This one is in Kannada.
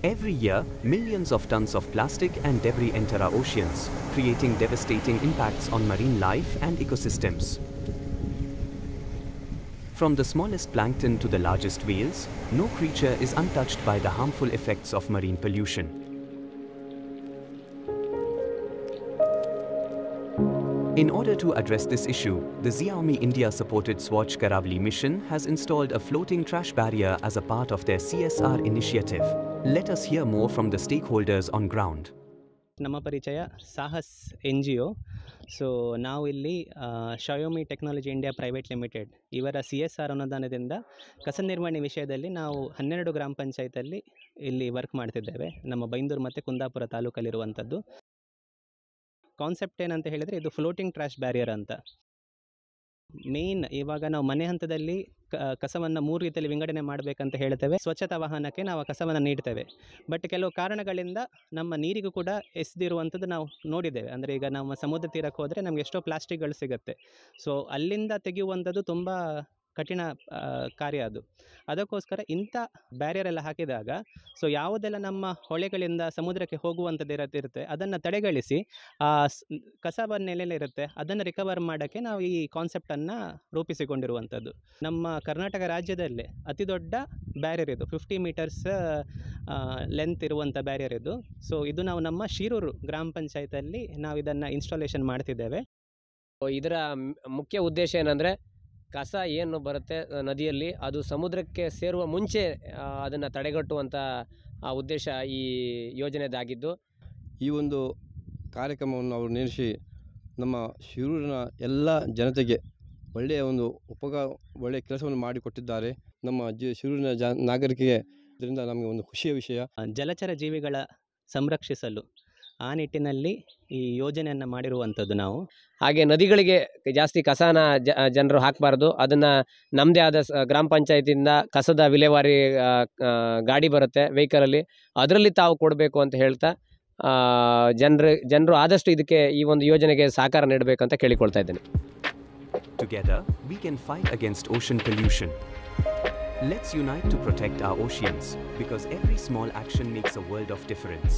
Every year, millions of tons of plastic and debris enter our oceans, creating devastating impacts on marine life and ecosystems. From the smallest plankton to the largest whales, no creature is untouched by the harmful effects of marine pollution. In order to address this issue, the Zee Army India-supported Swachh Karavali mission has installed a floating trash barrier as a part of their CSR initiative. Let us hear more from the stakeholders on ground. ನಮ್ಮ ಪರಿಚಯ ಸಾಹಸ್ NGO. ಸೊ ನಾವು ಇಲ್ಲಿ Xiaomi technology India private limited ಇವರ CSR ಅನುದಾನದಿಂದ ಕಸ ನಿರ್ವಹಣೆ ವಿಷಯದಲ್ಲಿ ನಾವು 12 ಗ್ರಾಮ ಪಂಚಾಯತಲ್ಲಿ ಇಲ್ಲಿ ವರ್ಕ್ ಮಾಡ್ತಿದ್ದೇವೆ. ನಮ್ಮ ಬೈಂದೂರು ಮತ್ತು ಕುಂದಾಪುರ ತಾಲೂಕಲ್ಲಿರುವಂಥದ್ದು. ಕಾನ್ಸೆಪ್ಟ್ ಏನಂತ ಹೇಳಿದರೆ ಇದು ಫ್ಲೋಟಿಂಗ್ ಟ್ರಾಶ್ ಬ್ಯಾರಿಯರ್ ಅಂತ. ಮೇನ್ ಇವಾಗ ನಾವು ಮನೆ ಹಂತದಲ್ಲಿ ಕಸವನ್ನು 3 ರೀತಿಯಲ್ಲಿ ವಿಂಗಡಣೆ ಮಾಡಬೇಕಂತ ಹೇಳ್ತೇವೆ. ಸ್ವಚ್ಛತಾ ವಾಹನಕ್ಕೆ ನಾವು ಕಸವನ್ನು ನೀಡ್ತೇವೆ. ಬಟ್ ಕೆಲವು ಕಾರಣಗಳಿಂದ ನಮ್ಮ ನೀರಿಗೂ ಕೂಡ ಎಸೆದಿರುವಂಥದ್ದು ನಾವು ನೋಡಿದ್ದೇವೆ. ಅಂದರೆ ಈಗ ನಮ್ಮ ಸಮುದ್ರ ತೀರಕ್ಕೆ ಹೋದರೆ ನಮಗೆ ಎಷ್ಟೋ ಪ್ಲಾಸ್ಟಿಕ್ಗಳು ಸಿಗುತ್ತೆ. ಸೊ ಅಲ್ಲಿಂದ ತೆಗೆಯುವಂಥದ್ದು ತುಂಬ ಕಠಿಣ ಕಾರ್ಯ ಅದು. ಅದಕ್ಕೋಸ್ಕರ ಇಂಥ ಬ್ಯಾರಿಯರ್ ಎಲ್ಲ ಹಾಕಿದಾಗ ಸೊ ಯಾವುದೆಲ್ಲ ನಮ್ಮ ಹೊಳೆಗಳಿಂದ ಸಮುದ್ರಕ್ಕೆ ಹೋಗುವಂಥದ್ದು ಇರುತ್ತೆ ಅದನ್ನು ತಡೆಗಳಿಸಿ ಕಸವನ್ನೆಲ್ಲ ಇರುತ್ತೆ ಅದನ್ನು ರಿಕವರ್ ಮಾಡೋಕ್ಕೆ ನಾವು ಈ ಕಾನ್ಸೆಪ್ಟನ್ನು ರೂಪಿಸಿಕೊಂಡಿರುವಂಥದ್ದು. ನಮ್ಮ ಕರ್ನಾಟಕ ರಾಜ್ಯದಲ್ಲೇ ಅತಿ ದೊಡ್ಡ ಬ್ಯಾರಿಯರ್ ಇದು, 50 ಮೀಟರ್ಸ್ ಲೆಂತ್ ಇರುವಂಥ ಬ್ಯಾರಿಯರ್ ಇದು. ಸೊ ಇದು ನಾವು ನಮ್ಮ ಶಿರೂರು ಗ್ರಾಮ ಪಂಚಾಯತಲ್ಲಿ ನಾವು ಇದನ್ನು ಇನ್ಸ್ಟಾಲೇಷನ್ ಮಾಡ್ತಿದ್ದೇವೆ. ಇದರ ಮುಖ್ಯ ಉದ್ದೇಶ ಏನಂದರೆ ಕಸ ಏನು ಬರುತ್ತೆ ನದಿಯಲ್ಲಿ ಅದು ಸಮುದ್ರಕ್ಕೆ ಸೇರುವ ಮುಂಚೆ ಅದನ್ನು ತಡೆಗಟ್ಟುವಂಥ ಉದ್ದೇಶ ಈ ಯೋಜನೆದಾಗಿದ್ದು, ಈ ಒಂದು ಕಾರ್ಯಕ್ರಮವನ್ನು ಅವರು ನೇಮಿಸಿ ನಮ್ಮ ಶಿರೂರಿನ ಎಲ್ಲ ಜನತೆಗೆ ಒಳ್ಳೆಯ ಒಂದು ಒಳ್ಳೆಯ ಕೆಲಸವನ್ನು ಮಾಡಿಕೊಟ್ಟಿದ್ದಾರೆ. ನಮ್ಮ ಶಿರೂರಿನ ನಾಗರಿಕರಿಗೆ ಇದರಿಂದ ನಮಗೆ ಒಂದು ಖುಷಿಯ ವಿಷಯ. ಜಲಚರ ಜೀವಿಗಳ ಸಂರಕ್ಷಿಸಲು ಆ ನಿಟ್ಟಿನಲ್ಲಿ ಈ ಯೋಜನೆಯನ್ನು ಮಾಡಿರುವಂಥದ್ದು ನಾವು. ಹಾಗೆ ನದಿಗಳಿಗೆ ಜಾಸ್ತಿ ಕಸನ ಜನರು ಹಾಕಬಾರ್ದು. ಅದನ್ನು ನಮ್ಮದೇ ಆದ ಗ್ರಾಮ ಪಂಚಾಯತಿಯಿಂದ ಕಸದ ವಿಲೇವಾರಿ ಗಾಡಿ ಬರುತ್ತೆ ವೆಹಿಕಲಲ್ಲಿ, ಅದರಲ್ಲಿ ತಾವು ಕೊಡಬೇಕು ಅಂತ ಹೇಳ್ತಾ ಜನರು ಆದಷ್ಟು ಇದಕ್ಕೆ ಈ ಒಂದು ಯೋಜನೆಗೆ ಸಹಕಾರ ನೀಡಬೇಕಂತ ಕೇಳಿಕೊಳ್ತಾ ಇದ್ದೇನೆ. Together, we can fight against ocean pollution. Let's unite to protect our oceans, because every small action makes a world of difference.